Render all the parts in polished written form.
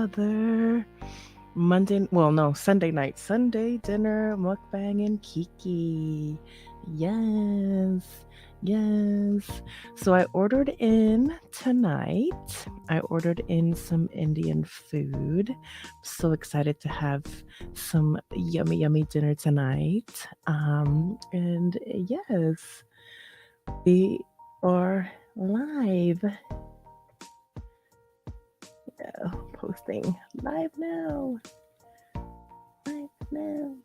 another Sunday dinner, Mukbang and Kiki. Yes, yes. So I ordered in tonight. I ordered in some Indian food. So excited to have some yummy, yummy dinner tonight. And yes, we are live. Yeah, posting live now. Live now.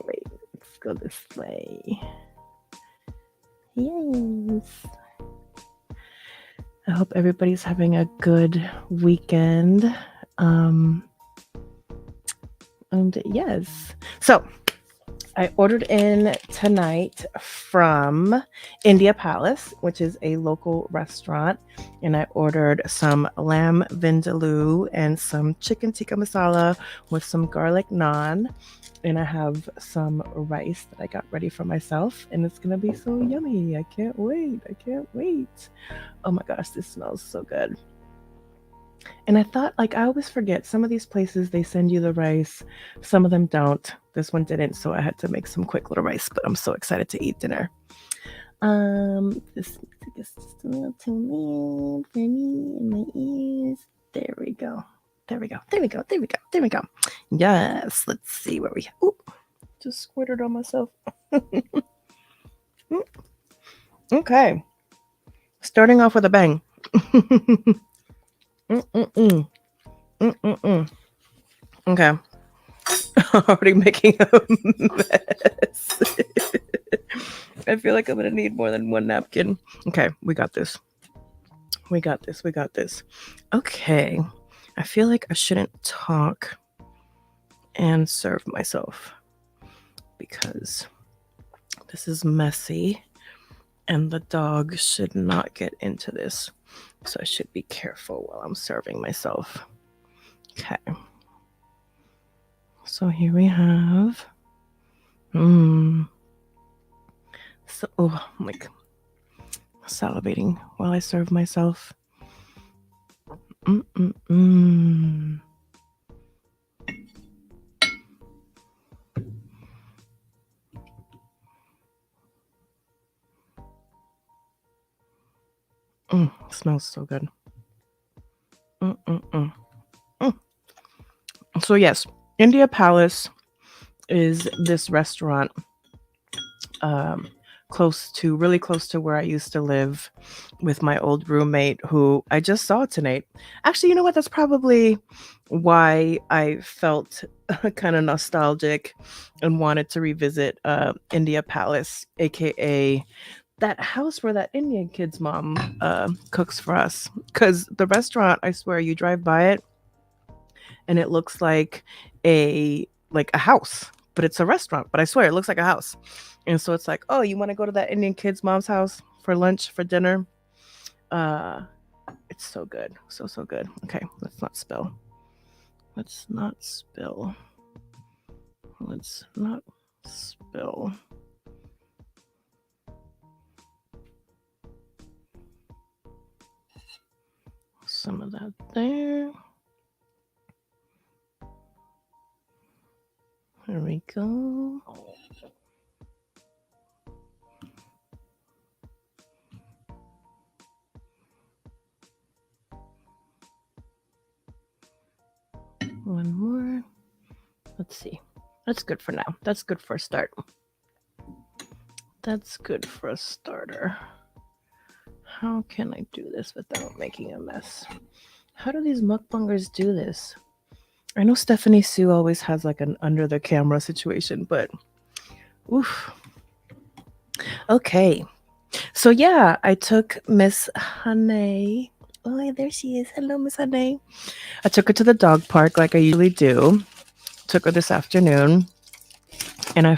Wait, let's go this way. Yes. I hope everybody's having a good weekend. And yes. So I ordered in tonight from India Palace, which is a local restaurant, and I ordered some lamb vindaloo and some chicken tikka masala with some garlic naan, and I have some rice that I got ready for myself, and it's gonna be so yummy. I can't wait. I can't wait. Oh my gosh, this smells so good. And I thought, like, I always forget some of these places they send you the rice, some of them don't. This one didn't, so I had to make some quick little rice, but I'm so excited to eat dinner. This music is just a little too loud for me in my ears. There we go. There we go. There we go. There we go. There we go. Yes. Let's see where we. Ooh, just squirted on myself. Okay. Starting off with a bang. Mm-mm-mm. Mm-mm-mm. Okay. Already making a mess. I feel like I'm going to need more than one napkin. Okay, we got this. We got this. We got this. Okay. I feel like I shouldn't talk and serve myself because this is messy and the dog should not get into this. So I should be careful while I'm serving myself. Okay. So here we have. So, oh, I'm like salivating while I serve myself. Smells so good. So yes, India Palace is this restaurant really close to where I used to live with my old roommate who I just saw tonight. Actually, you know what? That's probably why I felt kind of nostalgic and wanted to revisit India Palace, aka that house where that Indian kid's mom cooks for us. Because the restaurant, I swear, you drive by it and it looks like a house, but it's a restaurant. But I swear, it looks like a house. And so it's like, oh, you want to go to that Indian kid's mom's house for lunch, for dinner? It's so good. So good. Okay, let's not spill. Let's not spill. Let's not spill. Some of that there. There we go. One more. Let's see. That's good for now. That's good for a start. That's good for a starter. How can I do this without making a mess? How do these mukbangers do this? I know Stephanie Sue always has like an under the camera situation, but oof. Okay. So yeah, I took Miss Honey. Oh, there she is. Hello, Miss Honey. I took her to the dog park like I usually do. Took her this afternoon. And I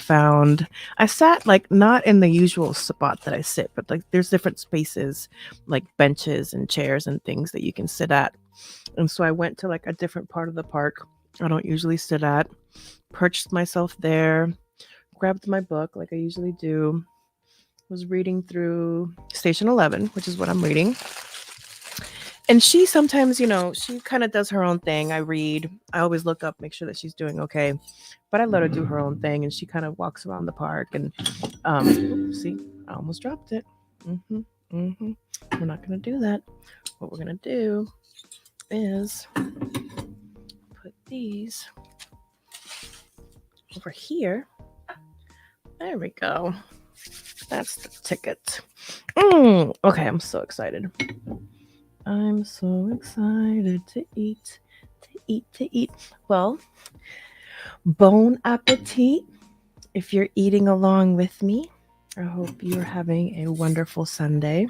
sat like not in the usual spot that I sit, but like there's different spaces like benches and chairs and things that you can sit at. And so I went to like a different part of the park I don't usually sit at, perched myself there, grabbed my book like I usually do, was reading through Station 11, which is what I'm reading. And she sometimes, she kind of does her own thing. I read. I always look up, make sure that she's doing okay. But I let her do her own thing, and she kind of walks around the park. And see, I almost dropped it. hmm hmm We're not gonna do that. What we're gonna do is put these over here. There we go. That's the ticket. Okay, I'm so excited. I'm so excited to eat, to eat, to eat. Well, bon appetit. If you're eating along with me, I hope you're having a wonderful Sunday.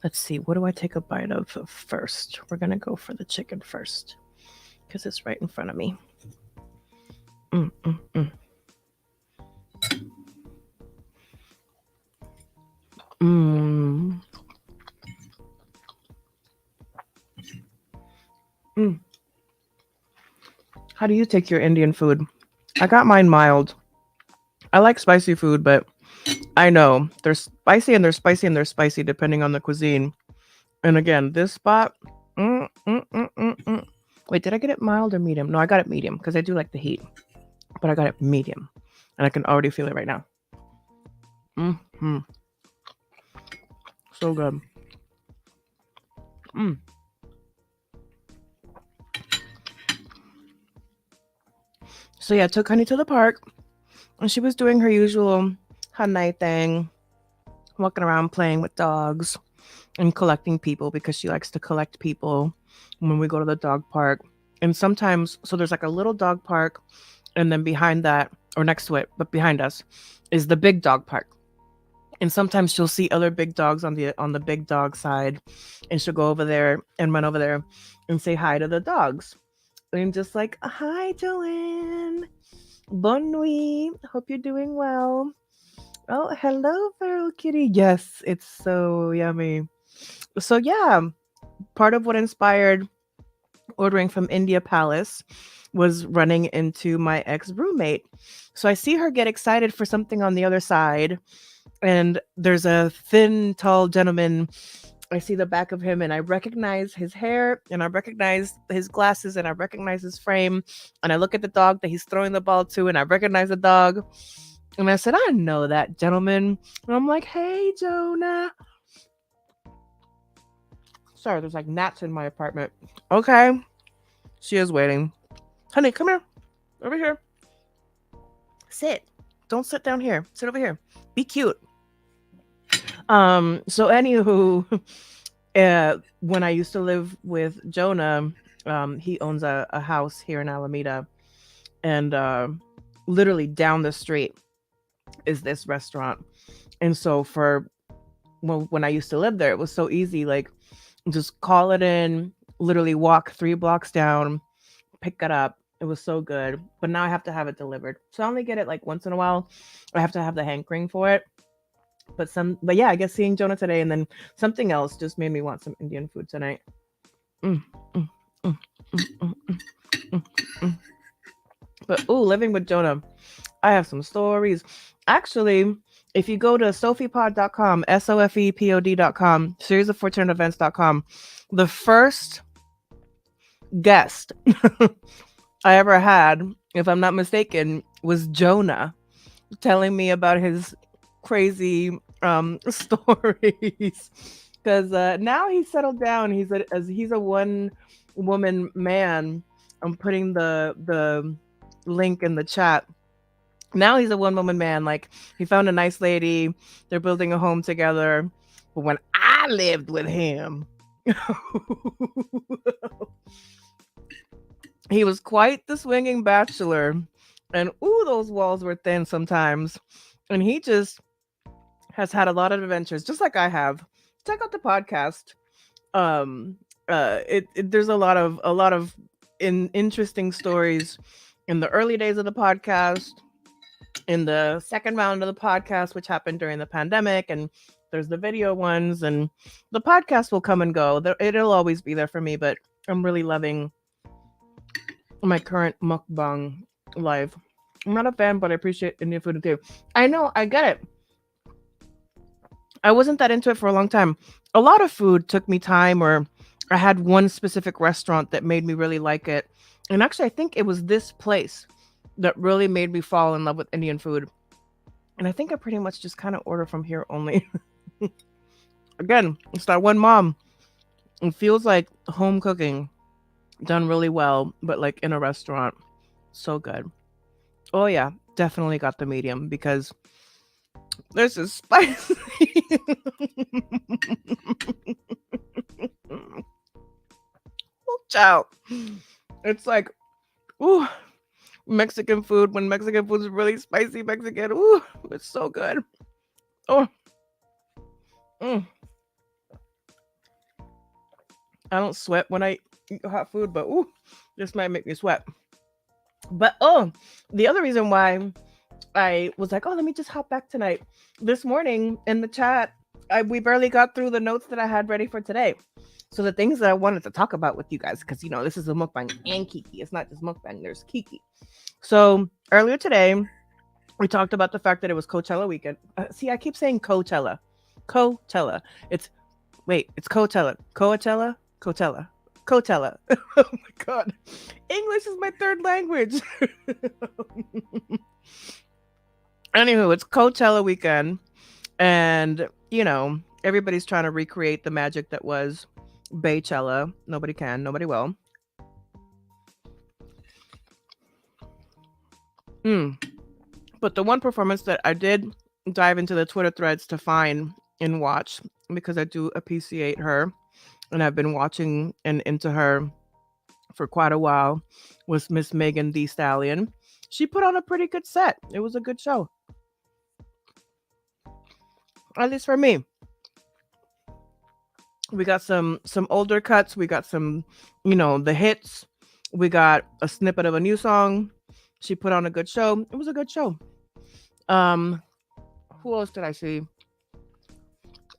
Let's see, what do I take a bite of first? We're going to go for the chicken first because it's right in front of me. Mm, mm, mm. Mm. Mm. How do you take your Indian food? I got mine mild. I like spicy food, but I know they're spicy and they're spicy and they're spicy depending on the cuisine. And again, this spot. Wait, did I get it mild or medium? No, I got it medium because I do like the heat. But I got it medium, and I can already feel it right now. So good. So yeah, I took Honey to the park, and she was doing her usual Hanai thing, walking around playing with dogs and collecting people because she likes to collect people when we go to the dog park. And sometimes, so there's like a little dog park, and then behind that, or next to it, but behind us, is the big dog park. And sometimes she'll see other big dogs on the big dog side, and she'll go over there and run over there and say hi to the dogs. And just like, hi, Joanne. Bonne nuit. Hope you're doing well. Oh, hello, feral kitty. Yes, it's so yummy. So yeah, part of what inspired ordering from India Palace was running into my ex roommate. So I see her get excited for something on the other side, and there's a thin, tall gentleman. I see the back of him, and I recognize his hair, and I recognize his glasses, and I recognize his frame. And I look at the dog that he's throwing the ball to, and I recognize the dog. And I said, I know that gentleman. And I'm like, hey, Jonah. Sorry, there's like gnats in my apartment. Okay. She is waiting. Honey, come here. Over here. Sit. Don't sit down here. Sit over here. Be cute. So anywho, when I used to live with Jonah, he owns a house here in Alameda, and literally down the street is this restaurant. And so when I used to live there, it was so easy. Like, just call it in, literally walk 3 blocks down, pick it up. It was so good. But now I have to have it delivered. So I only get it like once in a while. I have to have the hankering for it. But yeah, I guess seeing Jonah today and then something else just made me want some Indian food tonight. Mm, mm, mm, mm, mm, mm, mm. But living with Jonah, I have some stories. Actually, if you go to sofiepod.com, SOFEPOD.com, series of fortune events.com, the first guest I ever had, if I'm not mistaken, was Jonah telling me about his crazy stories. Because now he's settled down. He's a one woman man. I'm putting the link in the chat. Now he's a one woman man. Like, he found a nice lady. They're building a home together. But when I lived with him, he was quite the swinging bachelor. And those walls were thin sometimes. And he just has had a lot of adventures, just like I have. Check out the podcast. There's a lot of interesting stories in the early days of the podcast, in the second round of the podcast, which happened during the pandemic, and there's the video ones, and the podcast will come and go. It'll always be there for me, but I'm really loving my current mukbang life. I'm not a fan, but I appreciate Indian food too. I know, I get it. I wasn't that into it for a long time. A lot of food took me time, or I had one specific restaurant that made me really like it. And actually, I think it was this place that really made me fall in love with Indian food. And I think I pretty much just kind of order from here only. Again, it's that one mom. It feels like home cooking done really well, but like in a restaurant. So good. Oh, yeah, definitely got the medium because this is spicy. Ciao. It's like, ooh, Mexican food. When Mexican food is really spicy Mexican, ooh, it's so good. Oh, mm. I don't sweat when I eat hot food, but ooh, this might make me sweat. But oh, the other reason why I was like, oh, let me just hop back tonight. This morning in the chat, we barely got through the notes that I had ready for today. So the things that I wanted to talk about with you guys, because this is a mukbang and Kiki. It's not just mukbang, there's Kiki. So earlier today, we talked about the fact that it was Coachella weekend. See, I keep saying Coachella. Coachella. It's Coachella. Coachella? Coachella. Coachella. Oh my God. English is my third language. Anywho, it's Coachella weekend. And, everybody's trying to recreate the magic that was Baychella. Nobody can, nobody will. But the one performance that I did dive into the Twitter threads to find and watch, because I do appreciate her and I've been watching and into her for quite a while, was Miss Megan Thee Stallion. She put on a pretty good set. It was a good show. At least for me. We got some older cuts. We got some, the hits. We got a snippet of a new song. She put on a good show. It was a good show. Who else did I see?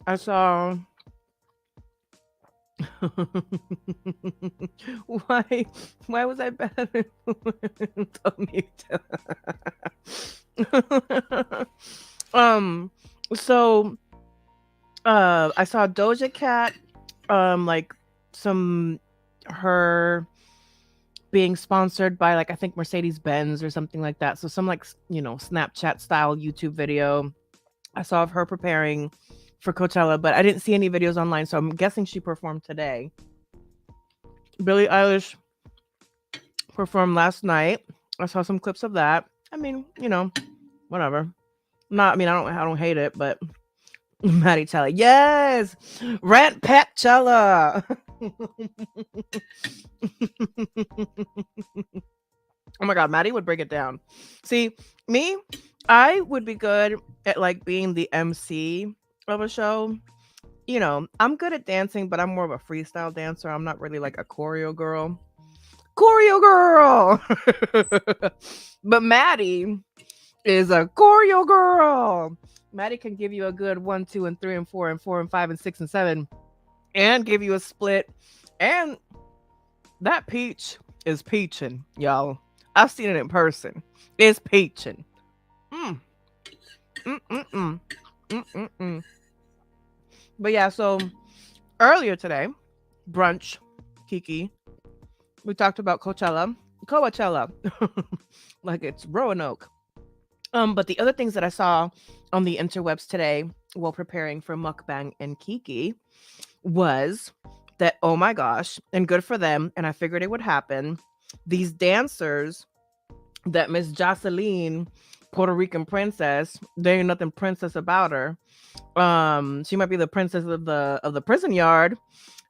I saw why was I bad? So I saw Doja Cat, like some her being sponsored by like I think Mercedes Benz or something like that. So some like Snapchat style YouTube video. I saw of her preparing for Coachella, but I didn't see any videos online, so I'm guessing she performed today. Billie Eilish performed last night. I saw some clips of that. I mean, whatever. I don't hate it, but Maddie Chella. Yes! Rant Pat Chella. Oh my God, Maddie would break it down. See, me, I would be good at like being the MC of a show. I'm good at dancing, but I'm more of a freestyle dancer. I'm not really like a choreo girl. But Maddie is a choreo girl. Maddie can give you a good 1, 2, and 3, and 4, and 4, and 5, and 6, and 7, and give you a split. And that peach is peaching, y'all. I've seen it in person. It's peaching. But yeah, so earlier today, brunch, Kiki, we talked about Coachella, like it's Roanoke. But the other things that I saw on the interwebs today while preparing for Mukbang and Kiki was that, oh my gosh, and good for them, and I figured it would happen, these dancers that Miss Jocelyn, Puerto Rican princess, there ain't nothing princess about her. She might be the princess of the prison yard.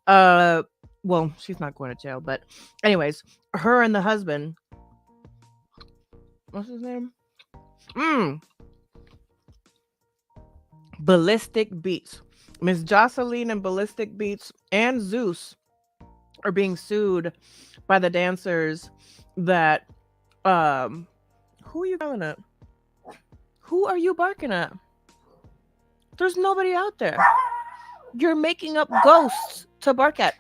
Well, she's not going to jail, but anyways, her and the husband, what's his name? Ballistic Beats. Miss Jocelyn and Ballistic Beats and Zeus are being sued by the dancers that who are you yelling at? Who are you barking at? There's nobody out there. You're making up ghosts to bark at.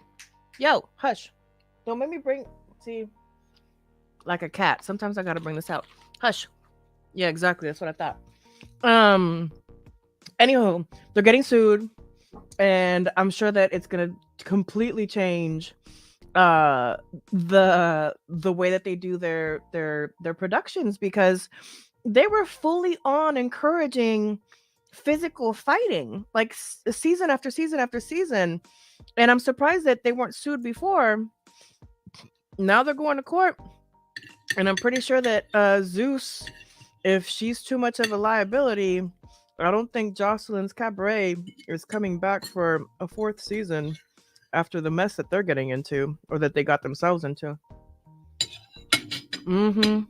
Yo, hush. Don't make me see, like a cat. Sometimes I gotta bring this out. Hush. Yeah, exactly. That's what I thought. Anywho, they're getting sued, and I'm sure that it's gonna completely change uh the way that they do their productions, because they were fully on encouraging physical fighting, like season after season after season. And I'm surprised that they weren't sued before. Now they're going to court, and I'm pretty sure that Zeus, if she's too much of a liability, I don't think Jocelyn's Cabaret is coming back for a fourth season after the mess that they're getting into, or that they got themselves into. Mm-hmm.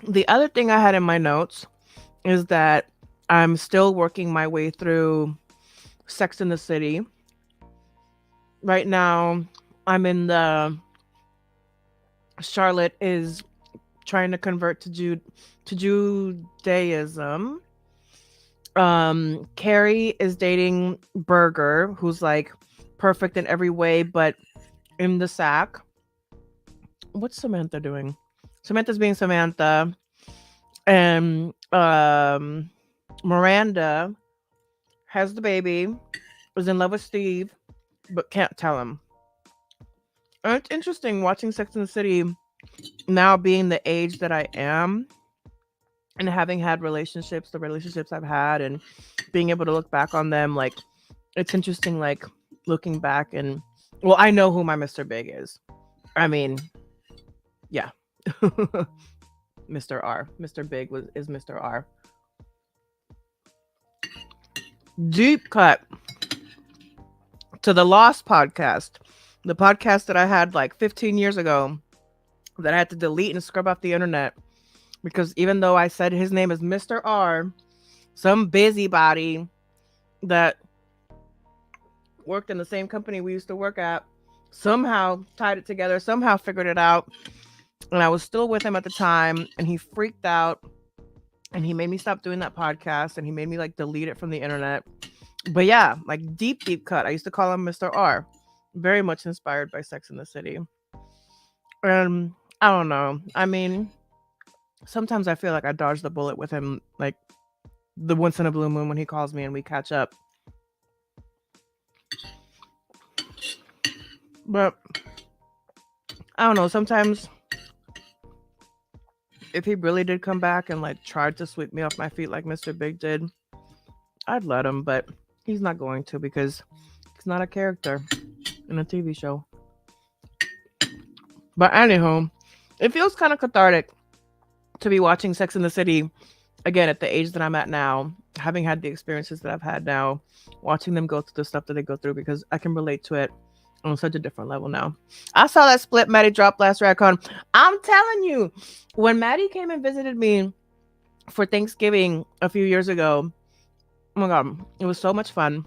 The other thing I had in my notes is that I'm still working my way through Sex in the City. Right now, I'm in the Charlotte is trying to convert to Judaism. Carrie is dating Berger, who's like perfect in every way, but in the sack. What's Samantha doing? Samantha's being Samantha, and Miranda has the baby, is in love with Steve, but can't tell him. And it's interesting watching Sex and the City now, being the age that I am, and having had relationships, the relationships I've had, and being able to look back on them. Like, it's interesting, like, looking back, and well, I know who my Mr. Big is. I mean, yeah. Mr. R. Mr. Big is Mr. R. Deep cut to the Lost podcast, the podcast that I had like 15 years ago that I had to delete and scrub off the internet, because even though I said his name is Mr. R, some busybody that worked in the same company we used to work at somehow tied it together, somehow figured it out. And I was still with him at the time, and he freaked out, and he made me stop doing that podcast, and he made me like delete it from the internet. But yeah, like deep cut. I used to call him Mr. R. Very much inspired by Sex in the City. And I don't know. I mean, sometimes I feel like I dodged the bullet with him, like the once in a blue moon when he calls me and we catch up. But I don't know. Sometimes if he really did come back and like tried to sweep me off my feet like Mr. Big did, I'd let him, but he's not going to, because he's not a character in a TV show. But anywho, it feels kind of cathartic to be watching Sex in the City again at the age that I'm at now, having had the experiences that I've had now, watching them go through the stuff that they go through, because I can relate to it on such a different level now. I saw that split Maddie drop last Radcon. I'm telling you, when Maddie came and visited me for Thanksgiving a few years ago, oh my god, it was so much fun.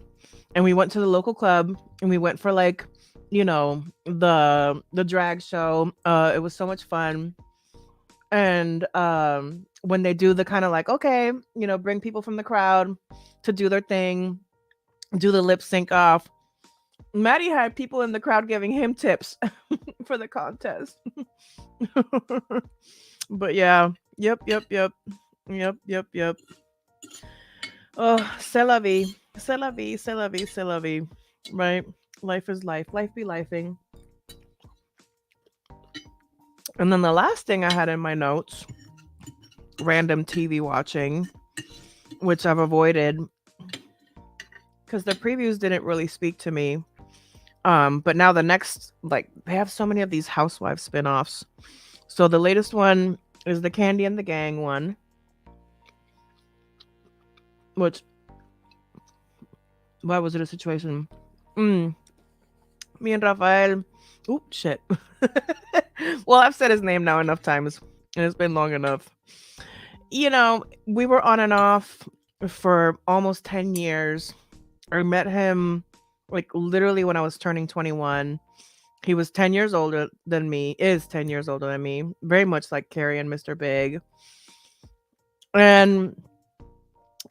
And we went to the local club, and we went for like, you know, the drag show. It was so much fun. And when they do the kind of like, okay, you know, bring people from the crowd to do their thing, do the lip sync off, Maddie had people in the crowd giving him tips for the contest. But yeah, yep. Oh, c'est la vie, c'est la vie, c'est la vie, c'est la vie. Right? Life is life. Life be lifing. And then the last thing I had in my notes, random TV watching, which I've avoided because the previews didn't really speak to me. But now the next, like, they have so many of these housewives spin-offs. So the latest one is the Candy and the Gang one, which, why was it a situation? Me and Rafael, oop, shit. Well, I've said his name now enough times, and it's been long enough. You know, we were on and off for almost 10 years. I met him like literally when I was turning 21. He was 10 years older than me, is 10 years older than me, very much like Carrie and Mr. Big. And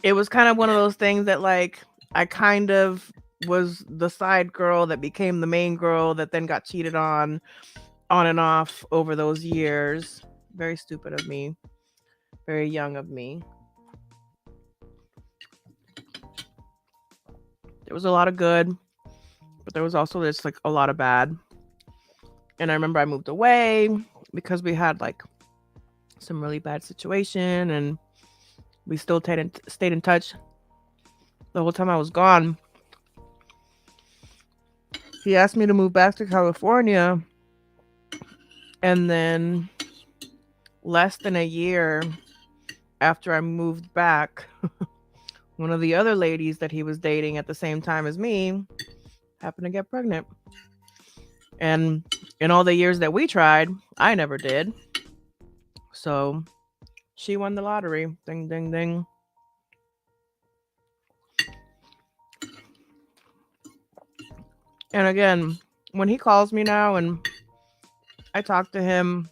it was kind of one of those things that like I kind of was the side girl that became the main girl that then got cheated on and off over those years. Very stupid of me. Very young of me. There was a lot of good, but there was also just like a lot of bad. And I remember I moved away because we had like some really bad situation, and we still stayed in touch the whole time I was gone. He asked me to move back to California, and then less than a year after I moved back, one of the other ladies that he was dating at the same time as me happened to get pregnant. And in all the years that we tried, I never did. So she won the lottery. Ding, ding, ding. And again, when he calls me now and I talk to him,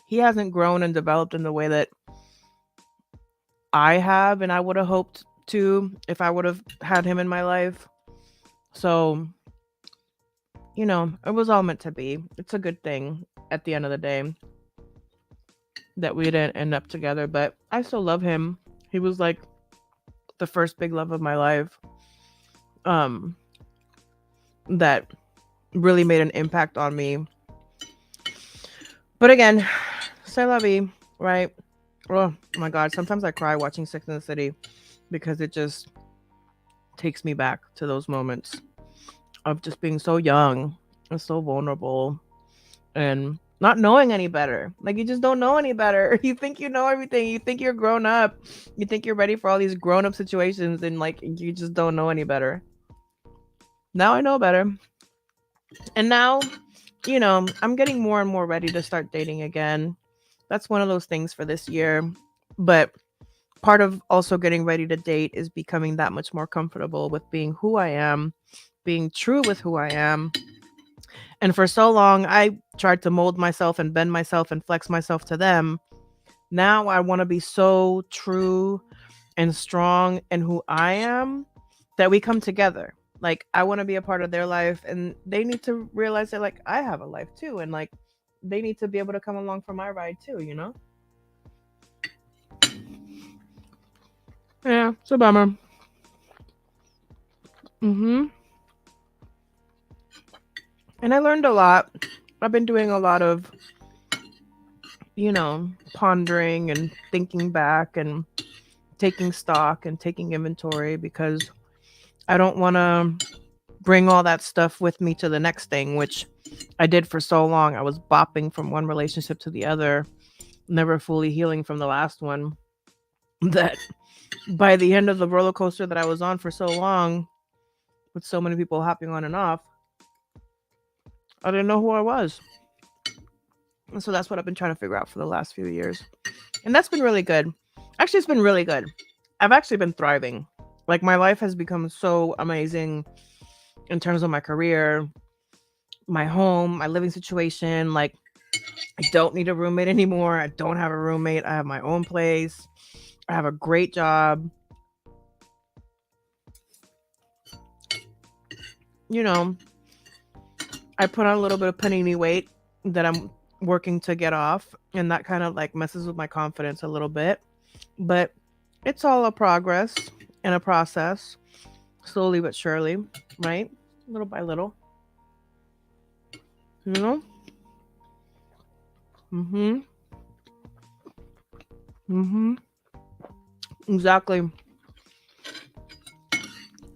he hasn't grown and developed in the way that I have and I would have hoped to if I would have had him in my life. So, it was all meant to be. It's a good thing at the end of the day that we didn't end up together, but I still love him. He was like the first big love of my life. That really made an impact on me. But again, c'est la vie, right? Oh my God, sometimes I cry watching Sex and the City because it just takes me back to those moments of just being so young and so vulnerable and not knowing any better. Like, you just don't know any better. You think you know everything. You think you're grown up. You think you're ready for all these grown up situations, and like, you just don't know any better. Now I know better. And now, I'm getting more and more ready to start dating again. That's one of those things for this year. But part of also getting ready to date is becoming that much more comfortable with being who I am, being true with who I am. And for so long, I tried to mold myself and bend myself and flex myself to them. Now I want to be so true and strong in who I am that we come together. Like, I want to be a part of their life, and they need to realize that like I have a life too, and like they need to be able to come along for my ride too. Yeah, it's a bummer. Mhm. And I learned a lot. I've been doing a lot of pondering and thinking back and taking stock and taking inventory, because I don't want to bring all that stuff with me to the next thing, which I did for so long. I was bopping from one relationship to the other, never fully healing from the last one. That by the end of the roller coaster that I was on for so long, with so many people hopping on and off, I didn't know who I was. And so that's what I've been trying to figure out for the last few years. And that's been really good. Actually, it's been really good. I've actually been thriving. Like, my life has become so amazing in terms of my career, my home, my living situation. Like, I don't need a roommate anymore. I don't have a roommate. I have my own place. I have a great job. I put on a little bit of panini weight that I'm working to get off, and that kind of like messes with my confidence a little bit. But it's all a progress and a process, slowly but surely, right? Little by little. You know? Mm-hmm. Mm-hmm. Exactly.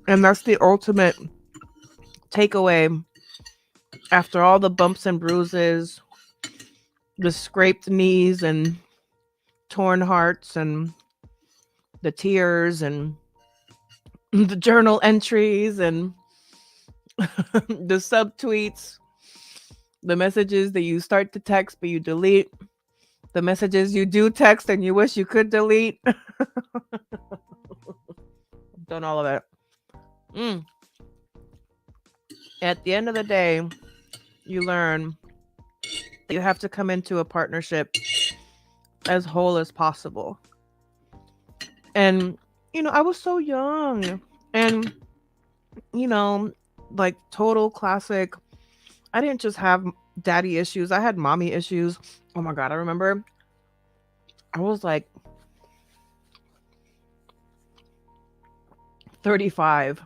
And that's the ultimate takeaway after all the bumps and bruises, the scraped knees and torn hearts and the tears and the journal entries and the subtweets, the messages that you start to text but you delete, the messages you do text and you wish you could delete. I've done all of it. Mm. At the end of the day, you learn you have to come into a partnership as whole as possible. And, I was so young and, you know, like total classic. I didn't just have daddy issues. I had mommy issues. Oh my God. I remember I was like 35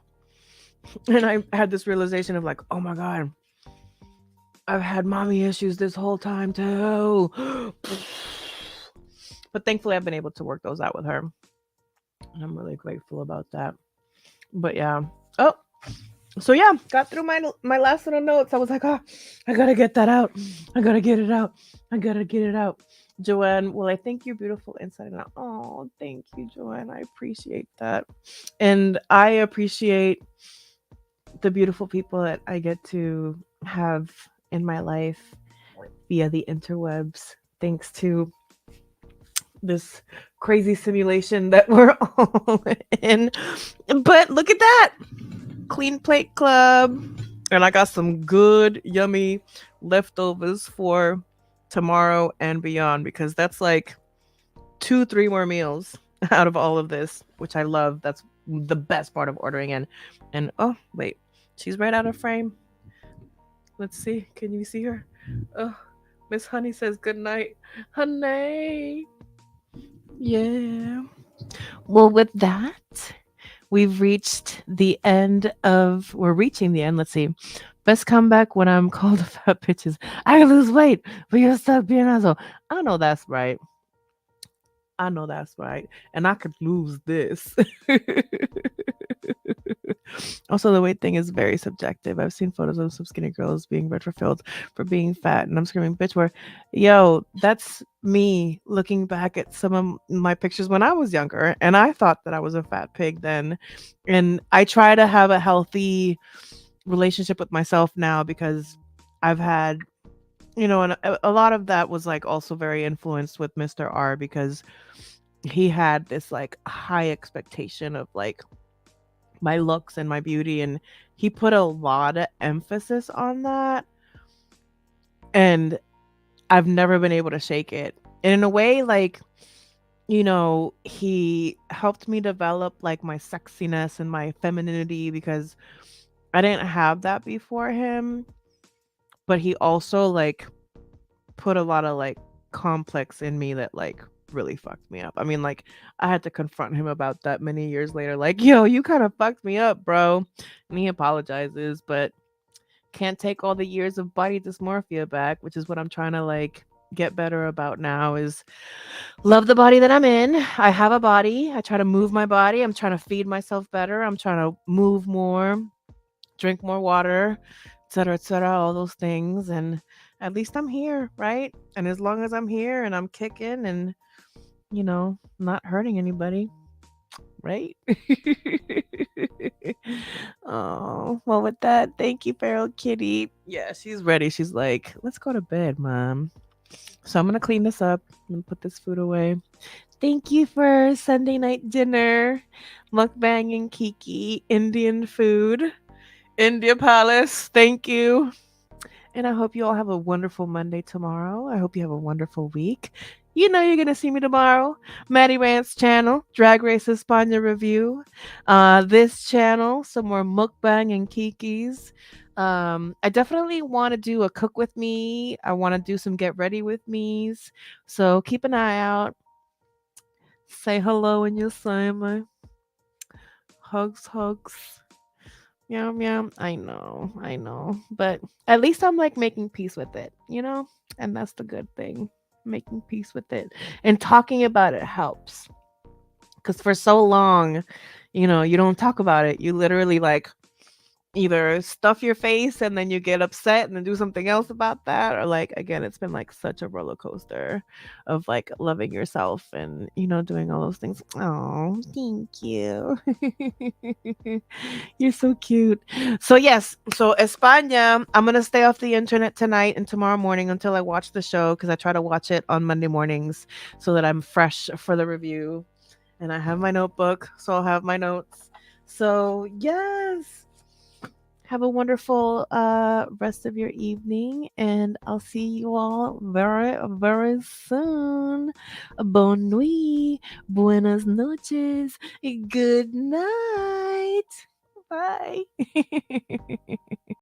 and I had this realization of like, oh my God, I've had mommy issues this whole time too. But thankfully, I've been able to work those out with her. And I'm really grateful about that. But yeah. Oh, so yeah, got through my last little notes. I was like, oh, I gotta get that out. I gotta get it out. I gotta get it out. Joanne, well, I think you're beautiful inside and out. Oh, thank you, Joanne. I appreciate that. And I appreciate the beautiful people that I get to have in my life via the interwebs, thanks to this crazy simulation that we're all in. But look at that, Clean Plate Club. And I got some good, yummy leftovers for tomorrow and beyond because that's like 2, 3 more meals out of all of this, which I love. That's the best part of ordering in. And oh, wait, she's right out of frame. Let's see. Can you see her? Oh, Miss Honey says good night. Honey. Yeah. Well, with that, we're reaching the end. Let's see. Best comeback when I'm called a fat bitches. I can lose weight, but you're stuck being an asshole. I know that's right. I know that's right. And I could lose this. Also, the weight thing is very subjective. I've seen photos of some skinny girls being retrofilled for being fat, and I'm screaming, bitch, where, yo, that's me looking back at some of my pictures when I was younger, and I thought that I was a fat pig then. And I try to have a healthy relationship with myself now because I've had, and a lot of that was like also very influenced with Mr. R because he had this like high expectation of like my looks and my beauty, and he put a lot of emphasis on that, and I've never been able to shake it. And in a way, like, he helped me develop like my sexiness and my femininity because I didn't have that before him, but he also like put a lot of like complex in me that like really fucked me up. I mean, like, I had to confront him about that many years later. Like, yo, you kind of fucked me up, bro. And he apologizes, but can't take all the years of body dysmorphia back, which is what I'm trying to like get better about now is love the body that I'm in. I have a body. I try to move my body. I'm trying to feed myself better. I'm trying to move more, drink more water, et cetera, all those things. And at least I'm here, right? And as long as I'm here and I'm kicking and, not hurting anybody, right? Oh, well, with that, thank you, Feral Kitty. Yeah, she's ready. She's like, let's go to bed, Mom. So I'm going to clean this up. I'm going to put this food away. Thank you for Sunday night dinner. Mukbang and Kiki, Indian food. India Palace, thank you. And I hope you all have a wonderful Monday tomorrow. I hope you have a wonderful week. You know you're gonna see me tomorrow. Maddie Rant's channel, Drag Race España review. This channel, some more mukbang and kikis. I definitely want to do a cook with me. I want to do some get ready with me's. So keep an eye out. Say hello when you say my hugs, hugs. Meow meow. I know. But at least I'm like making peace with it. And that's the good thing. Making peace with it. And talking about it helps. Because for so long, you don't talk about it. You literally like either stuff your face and then you get upset and then do something else about that, or like again, it's been like such a roller coaster of like loving yourself and doing all those things. Oh, thank you. You're so cute. So yes, so España, I'm gonna stay off the internet tonight and tomorrow morning until I watch the show because I try to watch it on Monday mornings so that I'm fresh for the review. And I have my notebook, so I'll have my notes. So yes, have a wonderful rest of your evening, and I'll see you all very, very soon. Bonne nuit, buenas noches, good night. Bye.